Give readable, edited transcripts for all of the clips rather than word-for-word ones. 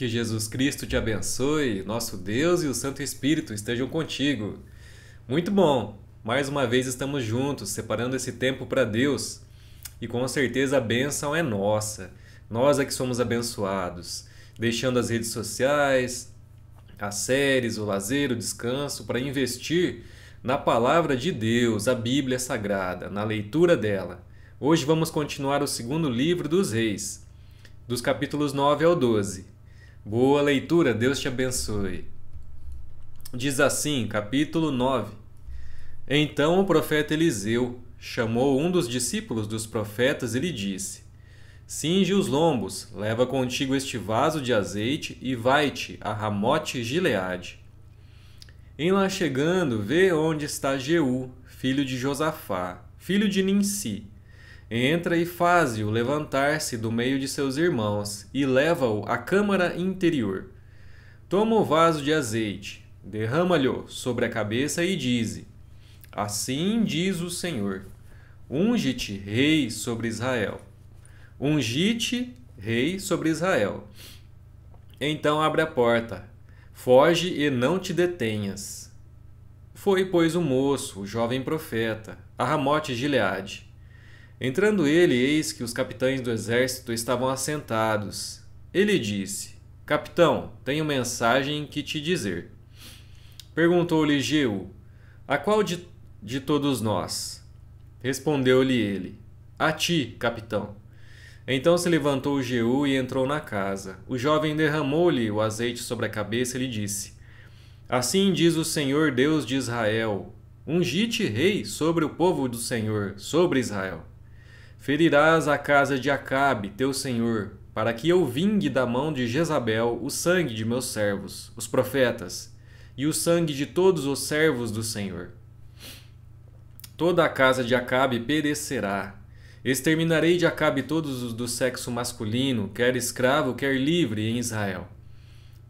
Que Jesus Cristo te abençoe, nosso Deus e o Santo Espírito estejam contigo. Muito bom! Mais uma vez estamos juntos, separando esse tempo para Deus. E com certeza a bênção é nossa. Nós é que somos abençoados, deixando as redes sociais, as séries, o lazer, o descanso, para investir na palavra de Deus, a Bíblia Sagrada, na leitura dela. Hoje vamos continuar o segundo livro dos Reis, dos capítulos 9 ao 12. Boa leitura, Deus te abençoe. Diz assim, capítulo 9. Então o profeta Eliseu chamou um dos discípulos dos profetas e lhe disse: Cinge os lombos, leva contigo este vaso de azeite e vai-te a Ramote-Gileade. Em lá chegando, vê onde está Jeú, filho de Josafá, filho de Ninsi. Entra e faze-o levantar-se do meio de seus irmãos e leva-o à câmara interior. Toma o vaso de azeite, derrama-lhe sobre a cabeça e dize: Assim diz o Senhor: Unge-te rei sobre Israel. Ungi-te rei sobre Israel. Então abre a porta, foge e não te detenhas. Foi, pois, o moço, o jovem profeta, a Ramote-Gileade. Entrando ele, eis que os capitães do exército estavam assentados. Ele disse: Capitão, tenho mensagem que te dizer. Perguntou-lhe Jeú: A qual de todos nós? Respondeu-lhe ele: A ti, capitão. Então se levantou Jeú e entrou na casa. O jovem derramou-lhe o azeite sobre a cabeça e lhe disse: Assim diz o Senhor Deus de Israel: Ungi-te rei sobre o povo do Senhor, sobre Israel. Ferirás a casa de Acabe, teu senhor, para que eu vingue da mão de Jezabel o sangue de meus servos, os profetas, e o sangue de todos os servos do Senhor. Toda a casa de Acabe perecerá. Exterminarei de Acabe todos os do sexo masculino, quer escravo, quer livre, em Israel.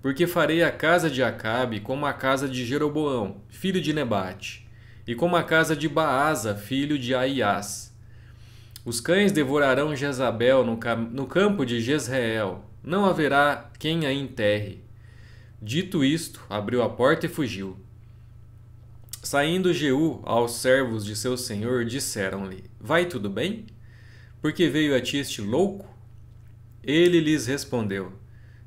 Porque farei a casa de Acabe como a casa de Jeroboão, filho de Nebate, e como a casa de Baasa, filho de Aiás. Os cães devorarão Jezabel no campo de Jezreel. Não haverá quem a enterre. Dito isto, abriu a porta e fugiu. Saindo Jeú aos servos de seu senhor, disseram-lhe: Vai tudo bem? Porque veio a ti este louco? Ele lhes respondeu: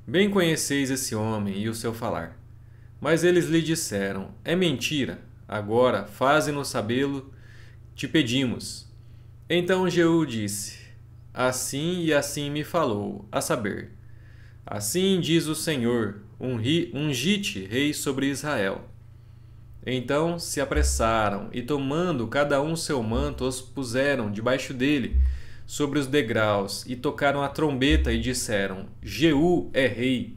Bem conheceis esse homem e o seu falar. Mas eles lhe disseram: É mentira. Agora, faze-nos sabê-lo, te pedimos. Então Jeú disse: Assim e assim me falou, a saber: Assim diz o Senhor: Ungi-te rei sobre Israel. Então se apressaram e, tomando cada um seu manto, os puseram debaixo dele, sobre os degraus, e tocaram a trombeta e disseram: Jeú é rei.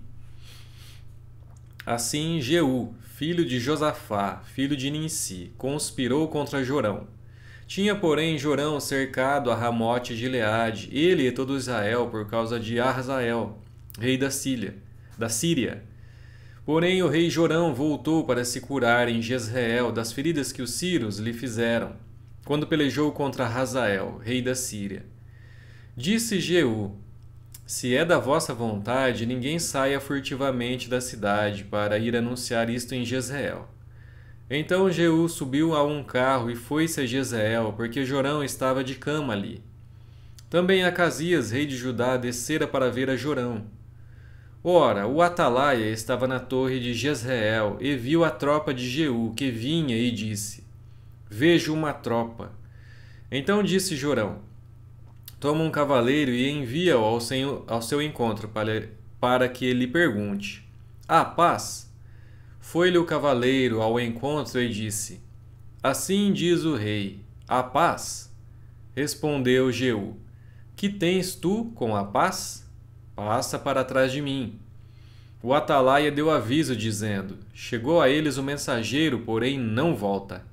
Assim Jeú, filho de Josafá, filho de Ninsi, conspirou contra Jorão. Tinha, porém, Jorão cercado a Ramote-Gileade, ele e todo Israel, por causa de Ahazael, rei da Síria. Porém, o rei Jorão voltou para se curar em Jezreel das feridas que os sírios lhe fizeram, quando pelejou contra Hazael, rei da Síria. Disse Jeú: Se é da vossa vontade, ninguém saia furtivamente da cidade para ir anunciar isto em Jezreel. Então Jeú subiu a um carro e foi-se a Jezreel, porque Jorão estava de cama ali. Também Acasias, rei de Judá, descera para ver a Jorão. Ora, o atalaia estava na torre de Jezreel e viu a tropa de Jeú, que vinha, e disse: Vejo uma tropa. Então disse Jorão: Toma um cavaleiro e envia-o ao seu encontro, para que ele pergunte: Há paz? Foi-lhe o cavaleiro ao encontro e disse: Assim diz o rei: Há paz? Respondeu Jeú: Que tens tu com a paz? Passa para trás de mim. O atalaia deu aviso, dizendo: Chegou a eles o mensageiro, porém não volta.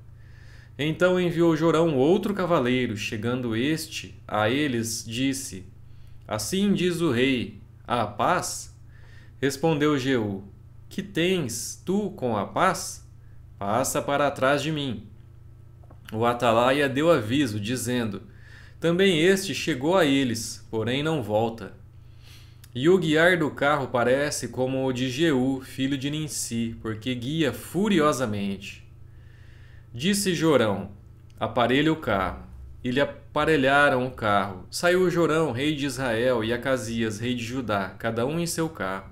Então enviou Jorão outro cavaleiro. Chegando este a eles, disse: Assim diz o rei: Há paz? Respondeu Jeú: Que tens tu com a paz? Passa para trás de mim. O atalaia deu aviso, dizendo: Também este chegou a eles, porém não volta. E o guiar do carro parece como o de Jeú, filho de Ninsi, porque guia furiosamente. Disse Jorão: aparelhe o carro. E lhe aparelharam o carro. Saiu Jorão, rei de Israel, e Acasias, rei de Judá, cada um em seu carro.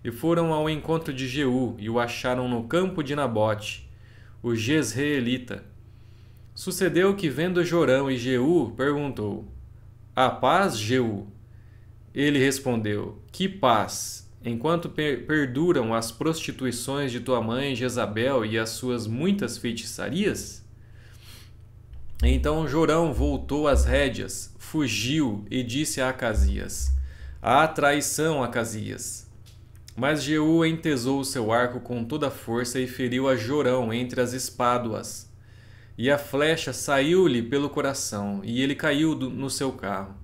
E foram ao encontro de Jeú, e o acharam no campo de Nabote, o Jezreelita. Sucedeu que, vendo Jorão e Jeú, perguntou: há paz, Jeú? Ele respondeu: que paz, enquanto perduram as prostituições de tua mãe Jezabel e as suas muitas feitiçarias? Então Jorão voltou às rédeas, fugiu e disse a Acasias: há traição, Acasias. Mas Jeú entesou o seu arco com toda a força e feriu a Jorão entre as espáduas. E a flecha saiu-lhe pelo coração, e ele caiu no seu carro.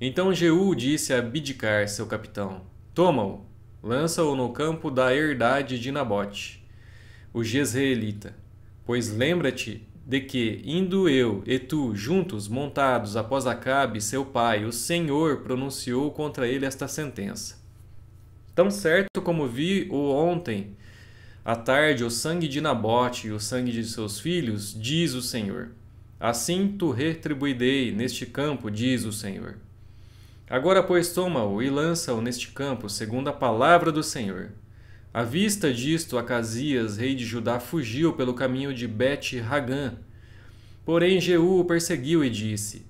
Então Jeú disse a Bidkar, seu capitão: toma-o, lança-o no campo da herdade de Nabote, o Jezreelita. Pois lembra-te de que, indo eu e tu juntos montados após Acabe, seu pai, o Senhor pronunciou contra ele esta sentença: tão certo como vi ontem à tarde o sangue de Nabote e o sangue de seus filhos, diz o Senhor, assim tu retribuirei neste campo, diz o Senhor. Agora, pois, toma-o e lança-o neste campo, segundo a palavra do Senhor. À vista disto, Acasias, rei de Judá, fugiu pelo caminho de Bet-Ragã. Porém, Jeú o perseguiu e disse: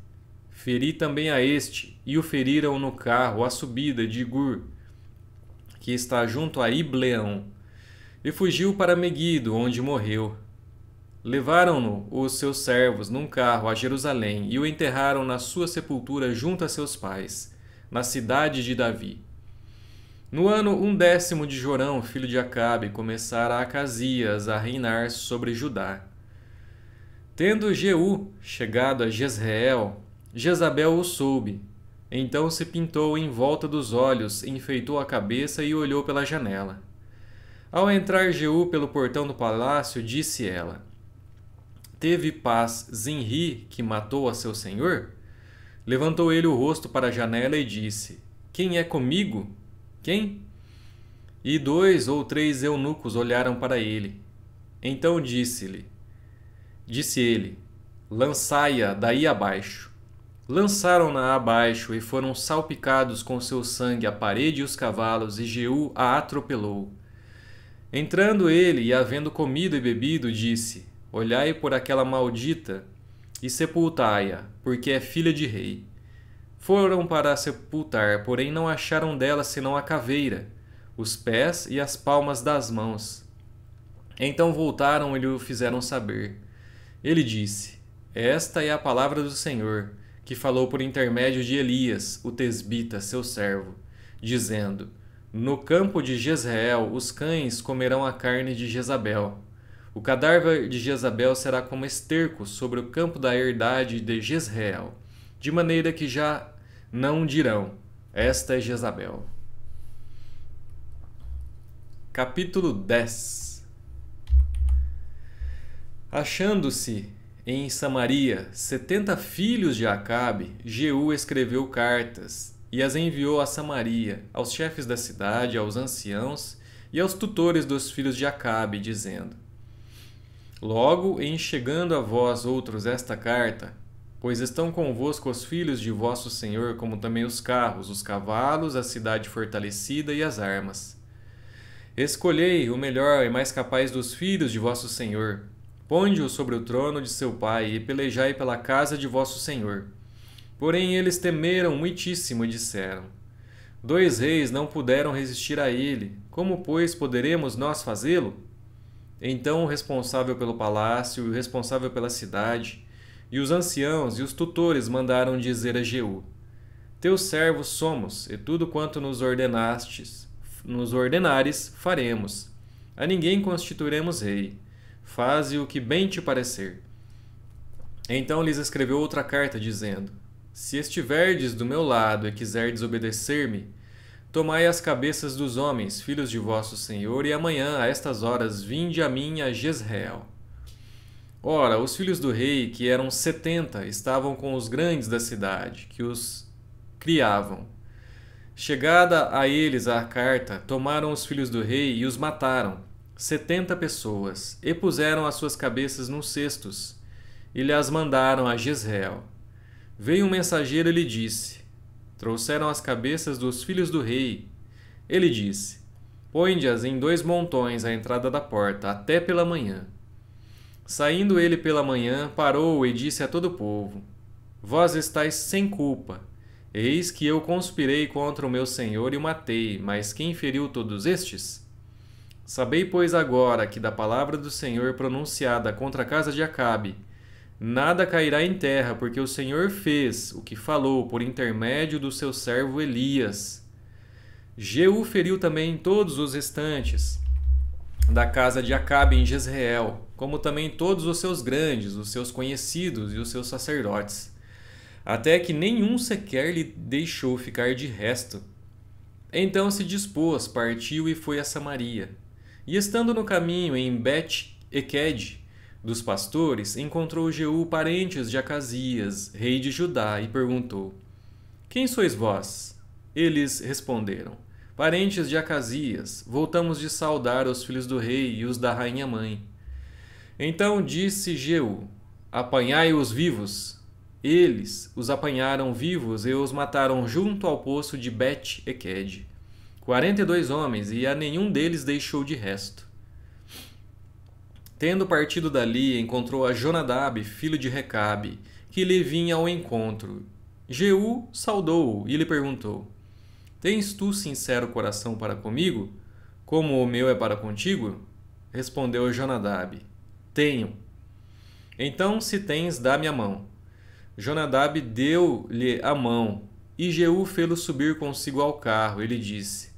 feri também a este, e o feriram no carro, à subida de Gur, que está junto a Ibleão, e fugiu para Meguido, onde morreu. Levaram-no os seus servos num carro a Jerusalém e o enterraram na sua sepultura junto a seus pais, na cidade de Davi. No ano 10º de Jorão, filho de Acabe, começara Acasias a reinar sobre Judá. Tendo Jeú chegado a Jezreel, Jezabel o soube. Então se pintou em volta dos olhos, enfeitou a cabeça e olhou pela janela. Ao entrar Jeú pelo portão do palácio, disse ela: teve paz Zinri, que matou a seu senhor? Levantou ele o rosto para a janela e disse: quem é comigo? Quem? E 2 ou 3 eunucos olharam para ele. Então disse ele: lançai-a daí abaixo. Lançaram-na abaixo e foram salpicados com seu sangue a parede e os cavalos, e Jeú a atropelou. Entrando ele e havendo comido e bebido, disse: olhai por aquela maldita e sepultai-a, porque é filha de rei. Foram para a sepultar, porém não acharam dela senão a caveira, os pés e as palmas das mãos. Então voltaram e lhe o fizeram saber. Ele disse: esta é a palavra do Senhor, que falou por intermédio de Elias, o tesbita, seu servo, dizendo: no campo de Jezreel os cães comerão a carne de Jezabel. O cadáver de Jezabel será como esterco sobre o campo da herdade de Jezreel, de maneira que já não dirão: esta é Jezabel. Capítulo 10. Achando-se em Samaria 70 filhos de Acabe, Jeú escreveu cartas e as enviou a Samaria, aos chefes da cidade, aos anciãos e aos tutores dos filhos de Acabe, dizendo: logo em chegando a vós outros esta carta, pois estão convosco os filhos de vosso senhor, como também os carros, os cavalos, a cidade fortalecida e as armas. Escolhei o melhor e mais capaz dos filhos de vosso senhor, ponde-o sobre o trono de seu pai e pelejai pela casa de vosso senhor. Porém eles temeram muitíssimo e disseram: 2 reis não puderam resistir a ele, como, pois, poderemos nós fazê-lo? Então o responsável pelo palácio e o responsável pela cidade, e os anciãos e os tutores mandaram dizer a Jeú: teus servos somos, e tudo quanto nos ordenares, faremos. A ninguém constituiremos rei. Faze o que bem te parecer. Então lhes escreveu outra carta, dizendo: se estiverdes do meu lado e quiserdes obedecer-me, tomai as cabeças dos homens, filhos de vosso senhor, e amanhã, a estas horas, vinde a mim a Jezreel. Ora, os filhos do rei, que eram 70, estavam com os grandes da cidade, que os criavam. Chegada a eles a carta, tomaram os filhos do rei e os mataram, 70 pessoas, e puseram as suas cabeças nos cestos, e lhes mandaram a Jezreel. Veio um mensageiro e lhe disse: trouxeram as cabeças dos filhos do rei. Ele disse: põe-as em 2 montões à entrada da porta, até pela manhã. Saindo ele pela manhã, parou e disse a todo o povo: vós estáis sem culpa. Eis que eu conspirei contra o meu senhor e o matei, mas quem feriu todos estes? Sabei, pois, agora que da palavra do Senhor pronunciada contra a casa de Acabe, nada cairá em terra, porque o Senhor fez o que falou por intermédio do seu servo Elias. Jeú feriu também todos os restantes da casa de Acabe em Jezreel, como também todos os seus grandes, os seus conhecidos e os seus sacerdotes, até que nenhum sequer lhe deixou ficar de resto. Então se dispôs, partiu e foi a Samaria. E estando no caminho em Bet-Eked dos pastores, encontrou Jeú parentes de Acasias, rei de Judá, e perguntou: quem sois vós? Eles responderam: parentes de Acasias, voltamos de saudar os filhos do rei e os da rainha mãe. Então disse Jeú: apanhai-os vivos. Eles os apanharam vivos e os mataram junto ao poço de Bet-Eked. 42 homens, e a nenhum deles deixou de resto. Tendo partido dali, encontrou a Jonadab, filho de Recabe, que lhe vinha ao encontro. Jeú saudou-o e lhe perguntou: tens tu sincero coração para comigo, como o meu é para contigo? Respondeu Jonadab: tenho. Então, se tens, dá-me a mão. Jonadab deu-lhe a mão, e Jeú fê-lo subir consigo ao carro. Ele disse: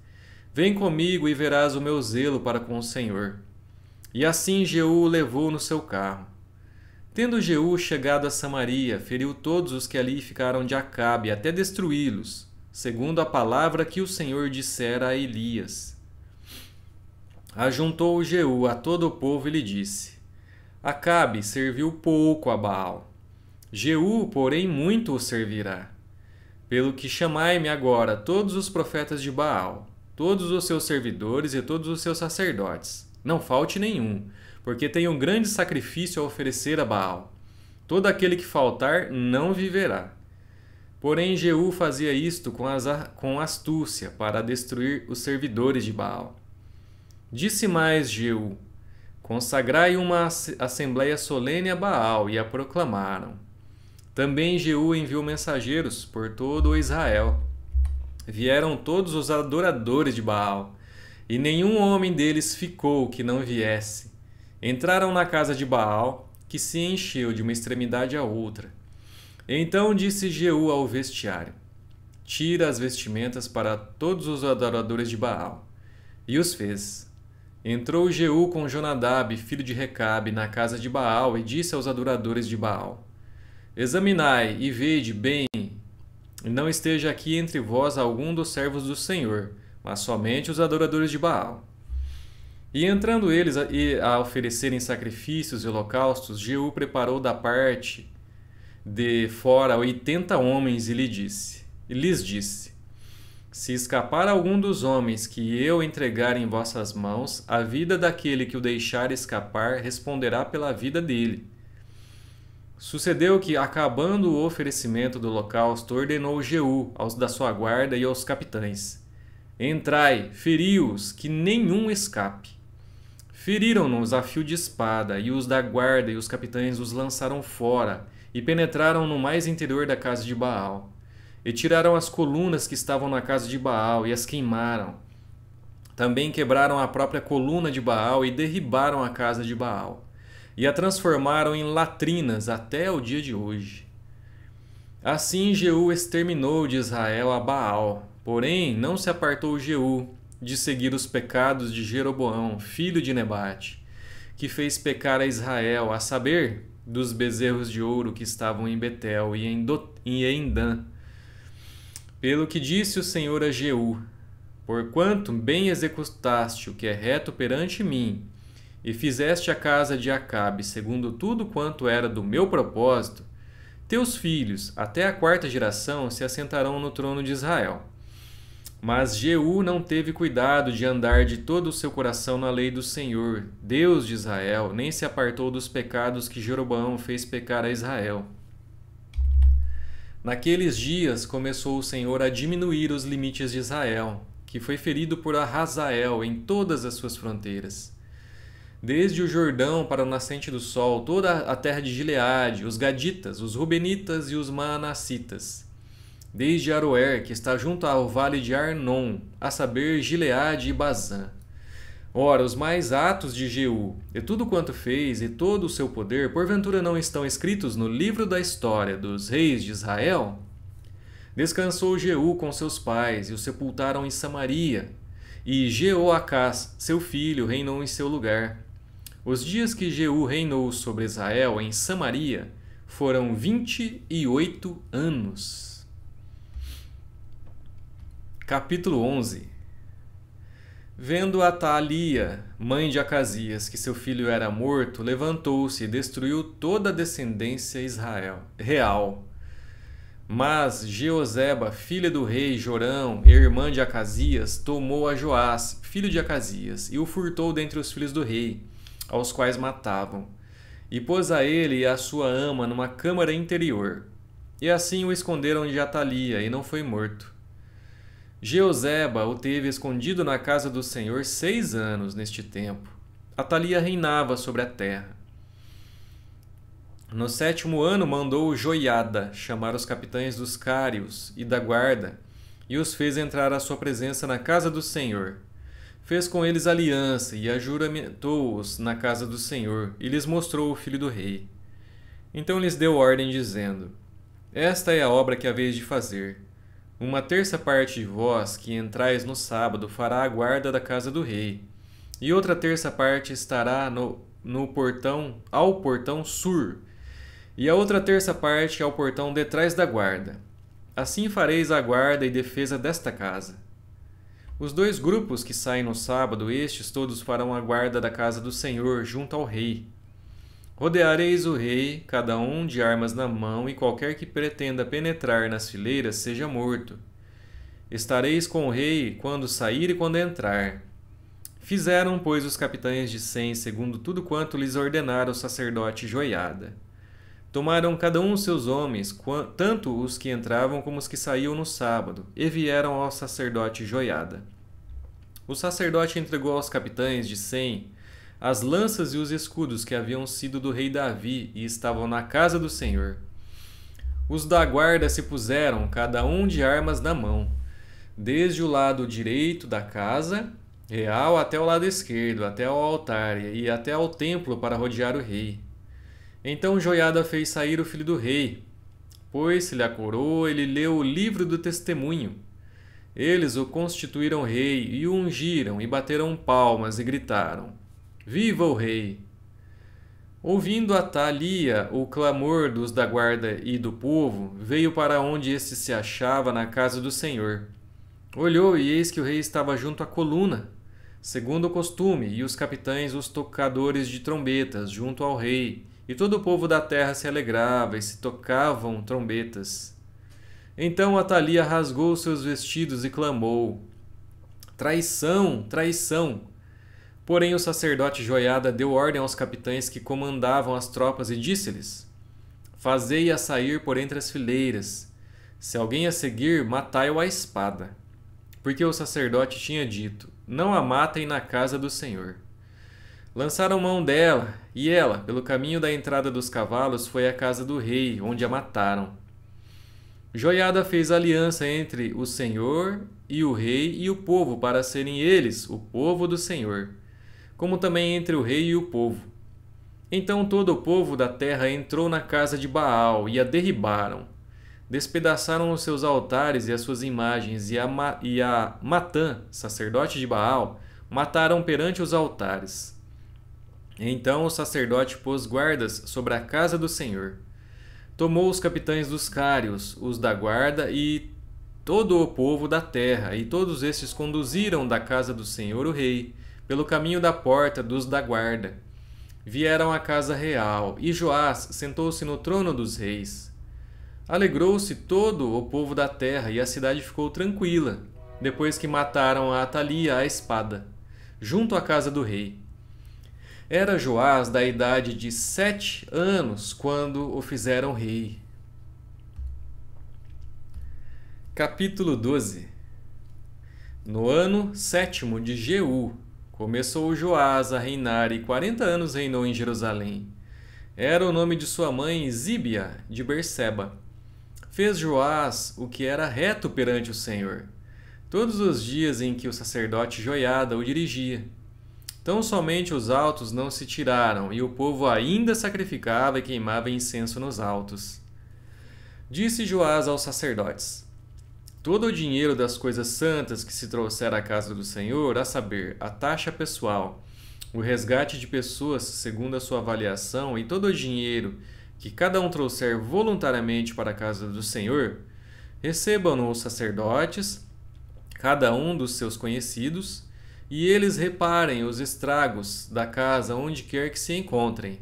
vem comigo e verás o meu zelo para com o Senhor. E assim Jeú o levou no seu carro. Tendo Jeú chegado a Samaria, feriu todos os que ali ficaram de Acabe, até destruí-los, segundo a palavra que o Senhor dissera a Elias. Ajuntou Jeú a todo o povo e lhe disse: Acabe serviu pouco a Baal. Jeú, porém, muito o servirá. Pelo que chamai-me agora todos os profetas de Baal, todos os seus servidores e todos os seus sacerdotes. Não falte nenhum, porque tenho um grande sacrifício a oferecer a Baal. Todo aquele que faltar não viverá. Porém, Jeú fazia isto com astúcia, para destruir os servidores de Baal. Disse mais Jeú: consagrai uma assembleia solene a Baal, e a proclamaram. Também Jeú enviou mensageiros por todo o Israel. Vieram todos os adoradores de Baal, e nenhum homem deles ficou que não viesse. Entraram na casa de Baal, que se encheu de uma extremidade à outra. Então disse Jeú ao vestiário: tira as vestimentas para todos os adoradores de Baal. E os fez. Entrou Jeú com Jonadab, filho de Recabe, na casa de Baal, e disse aos adoradores de Baal: examinai e vede bem, não esteja aqui entre vós algum dos servos do Senhor, mas somente os adoradores de Baal. E entrando eles a oferecerem sacrifícios e holocaustos, Jeú preparou da parte de fora 80 homens e lhes disse: se escapar algum dos homens que eu entregar em vossas mãos, a vida daquele que o deixar escapar responderá pela vida dele. Sucedeu que, acabando o oferecimento do holocausto, ordenou Jeú aos da sua guarda e aos capitães: entrai, feri-os, que nenhum escape. Feriram-nos a fio de espada, e os da guarda e os capitães os lançaram fora, e penetraram no mais interior da casa de Baal. E tiraram as colunas que estavam na casa de Baal, e as queimaram. Também quebraram a própria coluna de Baal, e derribaram a casa de Baal, e a transformaram em latrinas até o dia de hoje. Assim Jeú exterminou de Israel a Baal, porém não se apartou Jeú de seguir os pecados de Jeroboão, filho de Nebate, que fez pecar a Israel, a saber, dos bezerros de ouro que estavam em Betel e em Dan. Pelo que disse o Senhor a Jeú: porquanto bem executaste o que é reto perante mim, e fizeste a casa de Acabe segundo tudo quanto era do meu propósito, teus filhos, até a 4ª geração, se assentarão no trono de Israel. Mas Jeú não teve cuidado de andar de todo o seu coração na lei do Senhor, Deus de Israel, nem se apartou dos pecados que Jeroboão fez pecar a Israel. Naqueles dias começou o Senhor a diminuir os limites de Israel, que foi ferido por Hazael em todas as suas fronteiras. Desde o Jordão para o nascente do sol, toda a terra de Gileade, os Gaditas, os Rubenitas e os Manassitas. Desde Aroer, que está junto ao vale de Arnon, a saber, Gileade e Bazã. Ora, os mais atos de Jeú, e tudo quanto fez, e todo o seu poder, porventura não estão escritos no livro da história dos reis de Israel? Descansou Jeú com seus pais, e o sepultaram em Samaria, e Jeoacás, seu filho, reinou em seu lugar. Os dias que Jeú reinou sobre Israel em Samaria foram 28 anos. Capítulo 11. Vendo Atalia, mãe de Acasias, que seu filho era morto, levantou-se e destruiu toda a descendência real. Mas Jeoseba, filha do rei Jorão, irmã de Acasias, tomou a Joás, filho de Acasias, e o furtou dentre os filhos do rei, aos quais matavam, e pôs a ele e a sua ama numa câmara interior. E assim o esconderam de Atalia, e não foi morto. Jeoseba o teve escondido na casa do Senhor 6 anos neste tempo. Atalia reinava sobre a terra. No 7º ano mandou Joiada chamar os capitães dos cários e da guarda, e os fez entrar à sua presença na casa do Senhor. Fez com eles aliança e ajuramentou-os na casa do Senhor, e lhes mostrou o filho do rei. Então lhes deu ordem, dizendo: Esta é a obra que haveis de fazer. 1/3 parte de vós que entrais no sábado fará a guarda da casa do rei, e outra 1/3 parte estará no portão, ao portão sur, e a outra 1/3 parte ao portão detrás da guarda. Assim fareis a guarda e defesa desta casa. Os 2 grupos que saem no sábado, estes todos farão a guarda da casa do Senhor junto ao rei. Rodeareis o rei, cada um de armas na mão, e qualquer que pretenda penetrar nas fileiras seja morto. Estareis com o rei quando sair e quando entrar. Fizeram, pois, os capitães de 100, segundo tudo quanto lhes ordenara o sacerdote Joiada. Tomaram cada um seus homens, tanto os que entravam como os que saíam no sábado, e vieram ao sacerdote Joiada. O sacerdote entregou aos capitães de 100 as lanças e os escudos que haviam sido do rei Davi e estavam na casa do Senhor. Os da guarda se puseram, cada um de armas na mão, desde o lado direito da casa real até o lado esquerdo, até ao altar e até ao templo para rodear o rei. Então Joiada fez sair o filho do rei, pôs-se-lhe a coroa, ele leu o livro do testemunho. Eles o constituíram rei e o ungiram e bateram palmas e gritaram: Viva o rei! Ouvindo Atalia o clamor dos da guarda e do povo, veio para onde este se achava na casa do Senhor. Olhou e eis que o rei estava junto à coluna, segundo o costume, e os capitães, os tocadores de trombetas, junto ao rei, e todo o povo da terra se alegrava e se tocavam trombetas. Então Atalia rasgou seus vestidos e clamou: Traição! Traição! Porém o sacerdote Joiada deu ordem aos capitães que comandavam as tropas e disse-lhes: Fazei-a sair por entre as fileiras. Se alguém a seguir, matai-o à espada. Porque o sacerdote tinha dito: Não a matem na casa do Senhor. Lançaram mão dela, e ela, pelo caminho da entrada dos cavalos, foi à casa do rei, onde a mataram. Joiada fez aliança entre o Senhor e o rei e o povo, para serem eles o povo do Senhor, como também entre o rei e o povo. Então todo o povo da terra entrou na casa de Baal e a derribaram. Despedaçaram os seus altares e as suas imagens, e a Matã, sacerdote de Baal, mataram perante os altares. Então o sacerdote pôs guardas sobre a casa do Senhor. Tomou os capitães dos cários, os da guarda e todo o povo da terra, e todos estes conduziram da casa do Senhor o rei, pelo caminho da porta dos da guarda. Vieram à casa real, e Joás sentou-se no trono dos reis. Alegrou-se todo o povo da terra, e a cidade ficou tranquila. depois que mataram a Atalia à espada, junto à casa do rei. Era Joás da idade de 7 anos quando o fizeram rei. Capítulo 12. No ano 7º de Jeú, começou Joás a reinar e 40 anos reinou em Jerusalém. Era o nome de sua mãe Zíbia, de Berseba. Fez Joás o que era reto perante o Senhor, todos os dias em que o sacerdote Joiada o dirigia. Tão somente os altos não se tiraram, e o povo ainda sacrificava e queimava incenso nos altos. Disse Joás aos sacerdotes: todo o dinheiro das coisas santas que se trouxer à casa do Senhor, a saber, a taxa pessoal, o resgate de pessoas segundo a sua avaliação e todo o dinheiro que cada um trouxer voluntariamente para a casa do Senhor, recebam-no os sacerdotes, cada um dos seus conhecidos, e eles reparem os estragos da casa onde quer que se encontrem.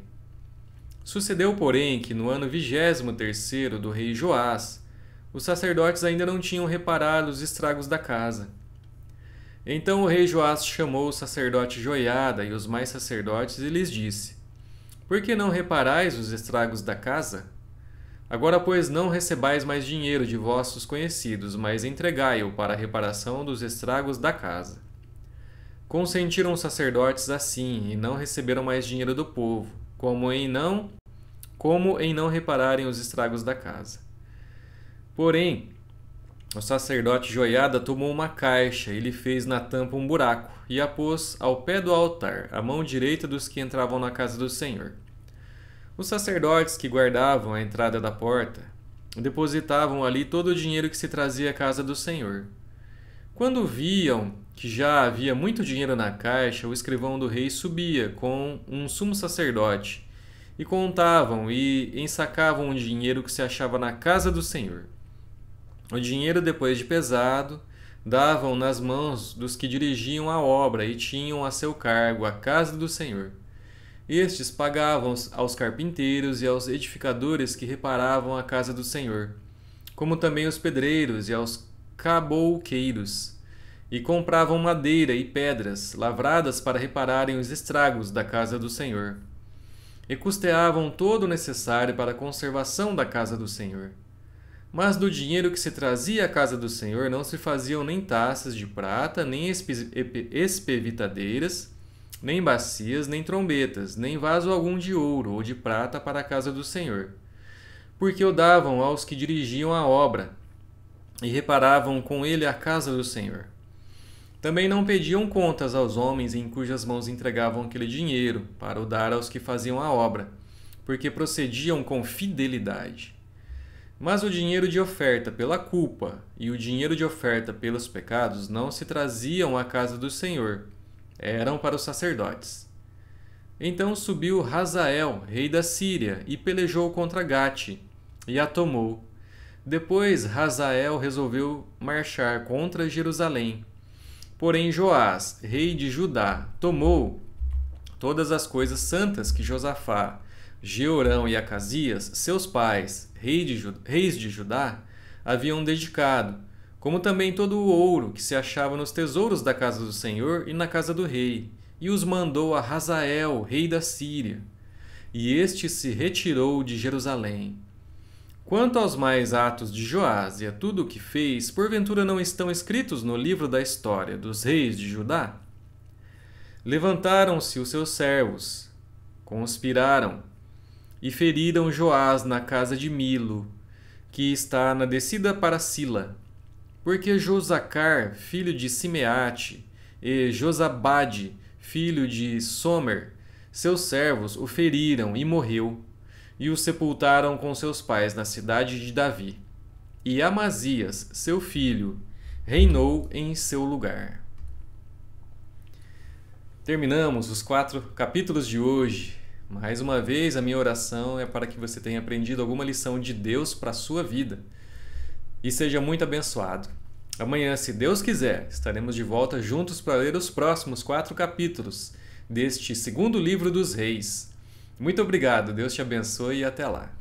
Sucedeu, porém, que no ano 23º do rei Joás, os sacerdotes ainda não tinham reparado os estragos da casa. Então o rei Joás chamou o sacerdote Joiada e os mais sacerdotes e lhes disse: por que não reparais os estragos da casa? Agora, pois, não recebais mais dinheiro de vossos conhecidos, mas entregai-o para a reparação dos estragos da casa. Consentiram os sacerdotes assim, e não receberam mais dinheiro do povo, como em não repararem os estragos da casa. Porém, o sacerdote Joiada tomou uma caixa e lhe fez na tampa um buraco, e a pôs ao pé do altar, à mão direita dos que entravam na casa do Senhor. Os sacerdotes que guardavam a entrada da porta depositavam ali todo o dinheiro que se trazia à casa do Senhor. Quando viam que já havia muito dinheiro na caixa, o escrivão do rei subia com um sumo sacerdote, e contavam e ensacavam o dinheiro que se achava na casa do Senhor. O dinheiro, depois de pesado, davam nas mãos dos que dirigiam a obra e tinham a seu cargo a casa do Senhor. Estes pagavam aos carpinteiros e aos edificadores que reparavam a casa do Senhor, como também os pedreiros e aos cabouqueiros, e compravam madeira e pedras lavradas para repararem os estragos da casa do Senhor, e custeavam todo o necessário para a conservação da casa do Senhor. Mas do dinheiro que se trazia à casa do Senhor não se faziam nem taças de prata, nem espevitadeiras, nem bacias, nem trombetas, nem vaso algum de ouro ou de prata para a casa do Senhor, porque o davam aos que dirigiam a obra e reparavam com ele a casa do Senhor. Também não pediam contas aos homens em cujas mãos entregavam aquele dinheiro para o dar aos que faziam a obra, porque procediam com fidelidade. Mas o dinheiro de oferta pela culpa e o dinheiro de oferta pelos pecados não se traziam à casa do Senhor, eram para os sacerdotes. Então subiu Hazael, rei da Síria, e pelejou contra Gate, e a tomou. Depois Hazael resolveu marchar contra Jerusalém. Porém Joás, rei de Judá, tomou todas as coisas santas que Josafá, Jeorão e Acasias, seus pais, reis de Judá, haviam dedicado, como também todo o ouro que se achava nos tesouros da casa do Senhor e na casa do rei, e os mandou a Hazael, rei da Síria. E este se retirou de Jerusalém. Quanto aos mais atos de Joás e a tudo o que fez, porventura não estão escritos no livro da história dos reis de Judá? Levantaram-se os seus servos, conspiraram, e feriram Joás na casa de Milo, que está na descida para Sila, porque Josacar, filho de Simeate, e Josabade, filho de Somer, seus servos, o feriram e morreu, e o sepultaram com seus pais na cidade de Davi. E Amazias, seu filho, reinou em seu lugar. Terminamos os 4 capítulos de hoje. Mais uma vez, a minha oração é para que você tenha aprendido alguma lição de Deus para a sua vida e seja muito abençoado. Amanhã, se Deus quiser, estaremos de volta juntos para ler os próximos 4 capítulos deste segundo livro dos Reis. Muito obrigado, Deus te abençoe e até lá.